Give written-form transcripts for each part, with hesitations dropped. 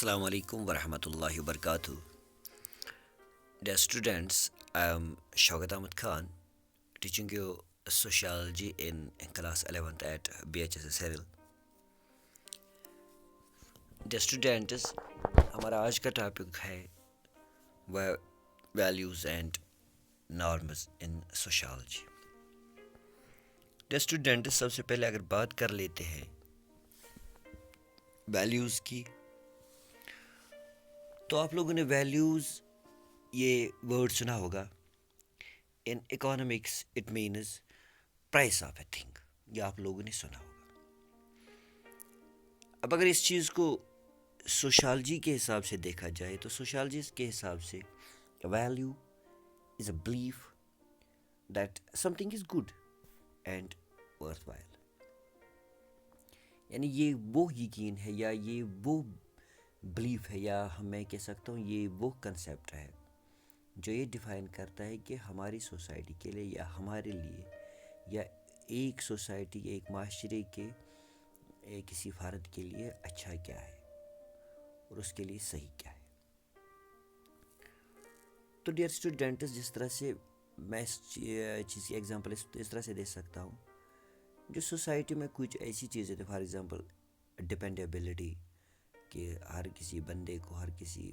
Assalamu alaikum wa rahmatullahi wa barakatuh. Dear students, I am Shaukat Ahmed Khan, teaching you sociology in class 11th at BHS Cyril. Dear students, हमारा आज का topic है values and norms in sociology. Dear students, सबसे पहले अगर बात कर लेते हैं वैल्यूज़ की, तो आप लोगों ने वैल्यूज़ ये वर्ड सुना होगा. In economics it means price of a thing. ये आप लोगों ने सुना होगा. अब अगर इस चीज़ को सोशलॉजी के हिसाब से देखा जाए तो सोशलॉजी के हिसाब से value is a belief that something is good and worthwhile. यानी ये वो यकीन है या ये वो बिलीफ है या मैं कह सकता हूँ ये वो कंसेप्ट है जो ये डिफ़ाइन करता है कि हमारी सोसाइटी के लिए या हमारे लिए या एक सोसाइटी एक माशरे के किसी फ़र्द के लिए अच्छा क्या है और उसके लिए सही क्या है. तो डियर स्टूडेंट्स, जिस तरह से मैं इस चीज़ की एग्जांपल इस तरह से दे सकता हूँ, जो सोसाइटी में कुछ ऐसी चीज़ें थे, फॉर एग्जांपल डिपेंडेबिलिटी, कि हर किसी बंदे को हर किसी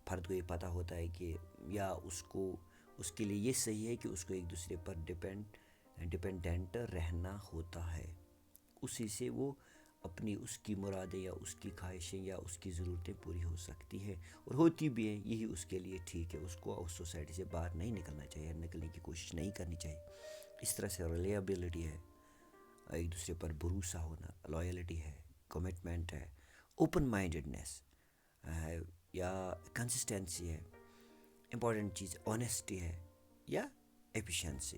फ़र्द को ये पता होता है कि या उसको उसके लिए ये सही है कि उसको एक दूसरे पर डिपेंडेंट रहना होता है. उसी से वो अपनी उसकी मुरादें या उसकी ख्वाहिशें या उसकी ज़रूरतें पूरी हो सकती है और होती भी हैं. यही उसके लिए ठीक है. उसको उस सोसाइटी से बाहर नहीं निकलना चाहिए, निकलने की कोशिश नहीं करनी चाहिए. इस तरह से रिलायबिलिटी है, एक दूसरे पर भरोसा होना, लॉयल्टी है, कमिटमेंट है, ओपन माइंडेडनेस है या कंसिस्टेंसी है, इम्पॉर्टेंट चीज़ ऑनेस्टी है या एफिशिएंसी.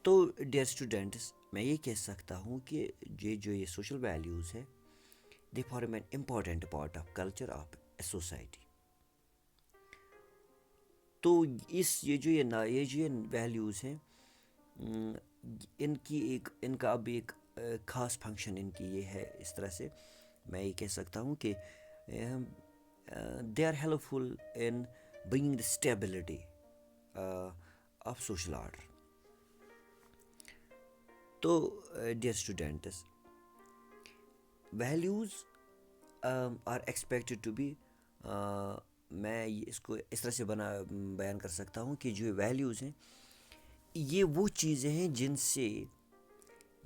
तो डियर स्टूडेंट्स, मैं ये कह सकता हूँ कि ये सोशल वैल्यूज़ है, they form an important part of culture of a society. तो ये जो वैल्यूज़ हैं, इनका अब एक ख़ास फंक्शन इनकी ये है. इस तरह से मैं ये कह सकता हूँ कि they are helpful in bringing the stability of social order. तो dear students, values are expected to be, मैं इसको इस तरह से बयान कर सकता हूँ कि जो वैल्यूज़ हैं ये वो चीज़ें हैं जिनसे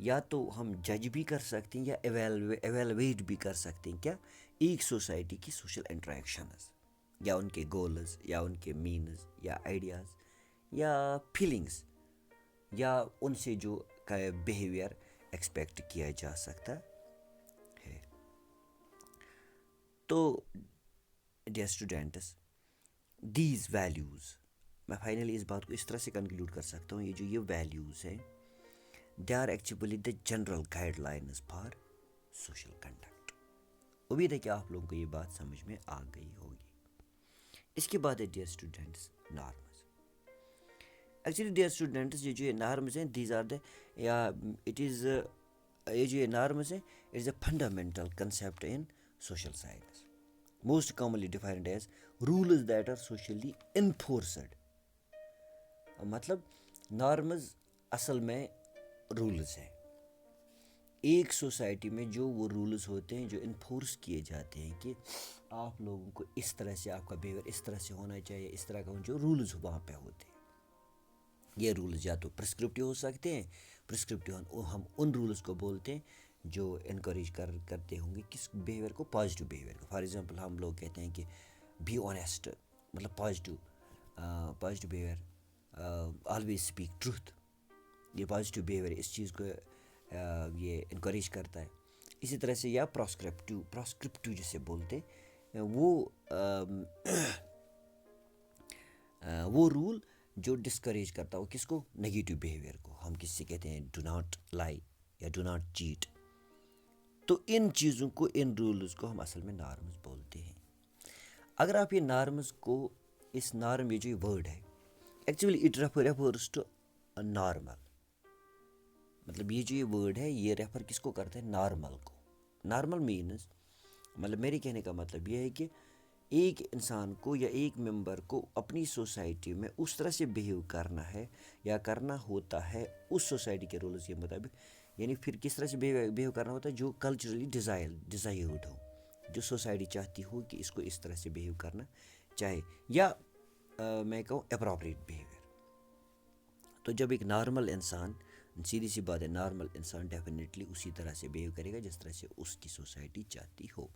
या तो हम जज भी कर सकते हैं या एवेलुएट भी कर सकते हैं क्या एक सोसाइटी की सोशल इंटरेक्शंस या उनके गोल्स या उनके मीन्स या आइडियाज़ या फीलिंग्स या उनसे जो बिहेवियर एक्सपेक्ट किया जा सकता है. तो डियर स्टूडेंट्स, दीज वैल्यूज़, मैं फाइनली इस बात को इस तरह से कंक्लूड कर सकता हूँ, ये वैल्यूज़ हैं, they are actually the general guidelines for social conduct. उम्मीद है कि आप लोगों को ये बात समझ में आ गई होगी. इसके बाद है dear students norms. Actually dear students, ये जो नॉर्म्स हैं, दीज आर द या इट इज़ ये जो नॉर्म्स हैं, it is a fundamental concept in social science, most commonly defined as rules that are socially enforced. मतलब नॉर्म्स असल में रूल्स हैं. एक सोसाइटी में जो वो रूल्स होते हैं जो इन्फोर्स किए जाते हैं कि आप लोगों को इस तरह से, आपका बिहेवियर इस तरह से होना चाहिए, इस तरह का जो रूल्स वहाँ पे होते हैं. ये रूल्स या तो प्रिस्क्रिप्टिव हो सकते हैं. प्रिस्क्रिप्टिव हम उन रूल्स को बोलते हैं जो इनकरेज करते होंगे किस बिहेवियर को, पॉजिटिव बिहेवियर को. फॉर एग्जांपल हम लोग कहते हैं कि बी ऑनेस्ट, मतलब positive behaviour, always speak truth. ये पॉजिटिव बिहेवियर इस चीज़ को ये इनकरेज करता है. इसी तरह से या प्रोस्क्रिप्टिव जिसे बोलते हैं, वो रूल जो डिस्करेज करता हो किसको, नेगेटिव बिहेवियर को. हम किससे कहते हैं डू नॉट लाई या डू नॉट चीट. तो इन चीज़ों को, इन रूल्स को हम असल में नॉर्म्स बोलते हैं. अगर आप ये नॉर्म्स को, इस नॉर्म, ये जो वर्ड है, actually it refers to normal. मतलब ये जो ये वर्ड है ये रेफर किसको करता है, नॉर्मल को. नॉर्मल मीन्स مطلب میرے کہنے کا مطلب یہ ہے کہ ایک انسان کو یا ایک ممبر کو اپنی سوسائٹی میں اس طرح سے بیہیو کرنا ہے یا کرنا ہوتا ہے اس سوسائٹی کے رولز کے مطابق، یعنی پھر کس طرح سے بیہیو کرنا ہوتا ہے جو کلچرلی ڈیزائرڈ ہو، جو سوسائٹی چاہتی ہو کہ اس کو اس طرح سے بیہیو کرنا چاہے، یا میں کہوں اپروپریٹ بیہیویئر۔ تو جب ایک نارمل انسان، سیدھی سی بات ہے، نارمل انسان ڈیفینیٹلی اسی طرح سے بیہیو کرے گا جس طرح سے اس کی سوسائٹی چاہتی ہو۔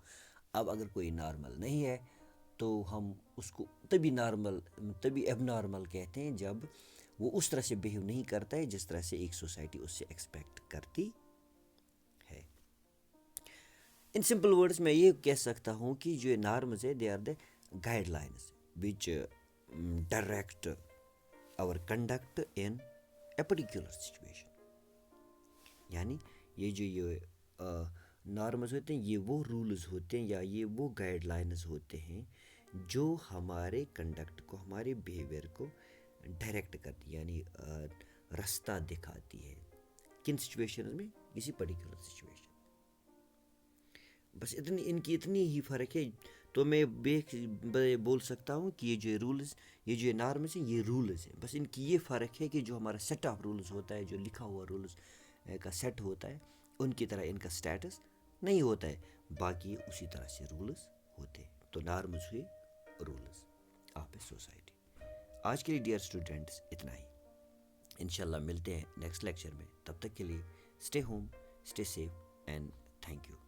اب اگر کوئی نارمل نہیں ہے تو ہم اس کو تبھی ایب نارمل کہتے ہیں جب وہ اس طرح سے بیہیو نہیں کرتا ہے جس طرح سے ایک سوسائٹی اس سے ایکسپیکٹ کرتی ہے۔ ان سمپل ورڈز میں یہ کہہ سکتا ہوں کہ جو نارمز ہے they are the guidelines which direct our conduct in a particular situation۔ یعنی یہ نارمز ہوتے ہیں، یہ وہ رولز ہوتے ہیں یا یہ وہ گائیڈ لائنز ہوتے ہیں جو ہمارے کنڈکٹ کو، ہمارے بیہیویئر کو ڈائریکٹ کرتی، یعنی رستہ دکھاتی ہے کن سچویشنز میں، کسی پرٹیکولر سچویشن۔ بس ان کی اتنی ہی فرق ہے۔ تو میں بول سکتا ہوں کہ یہ جو رولز، یہ جو نارمز ہیں، یہ رولز ہیں، بس ان کی یہ فرق ہے کہ جو ہمارا سیٹ آف رولز ہوتا ہے، جو لکھا ہوا رولز کا سیٹ ہوتا ہے، ان کی طرح ان کا سٹیٹس نہیں ہوتا ہے، باقی اسی طرح سے رولز ہوتے ہیں۔ تو نارمز ہوئے رولز آف اے سوسائٹی۔ آج کے لیے ڈیئر اسٹوڈنٹس اتنا ہی، انشاءاللہ ملتے ہیں نیکسٹ لیکچر میں، تب تک کے لیے stay home, stay safe and thank you.